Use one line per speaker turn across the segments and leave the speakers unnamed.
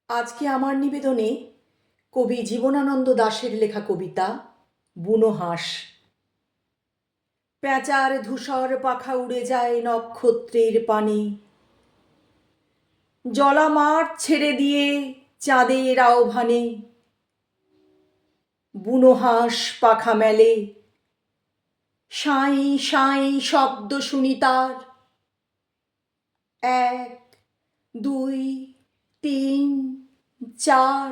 আজকে আমার নিবেদনে কবি জীবনানন্দ দাশের লেখা কবিতা বুনো হাঁস। প্যাঁচার ধূসর পাখা উড়ে যায় নক্ষত্রের পানে, জলা মাঠ ছেড়ে দিয়ে চাঁদের আহ্বানে। বুনো হাঁস পাখা মেলে, সাঁই সাঁই শব্দ শুনি তার। এক, দুই, তিন, চার,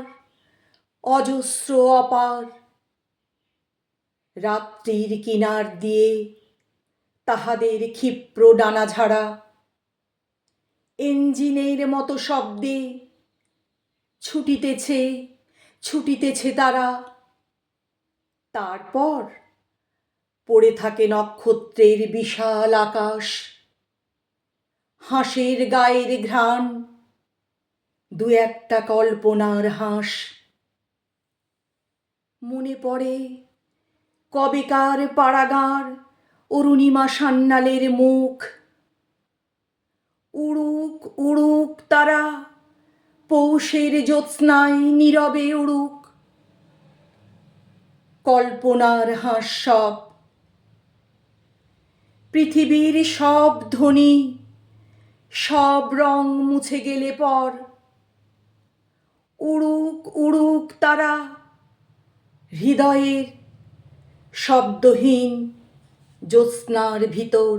অজস্র অপার। রাত্রির কিনার দিয়ে তাহাদের ক্ষিপ্র ডানাঝাড়া ইঞ্জিনের মতো শব্দে ছুটিতেছে ছুটিতেছে তারা। তারপর পড়ে থাকে নক্ষত্রের বিশাল আকাশ। হাঁসের গায়ের ঘ্রাণ, দু একটা কল্পনার হাঁস। মনে পড়ে কবেকার পাড়াগাঁর অরুণিমা সান্যালের মুখ। উড়ুক উড়ুক তারা, পৌষের জ্যোৎস্নায় নীরবে উড়ুক। কল্পনার হাঁস সব, পৃথিবীর সব ধ্বনি, সব রং মুছে গেলে পর। উড়ুক উড়ুক তারা, হৃদয়ের শব্দহীন জ্যোৎস্নার ভিতর।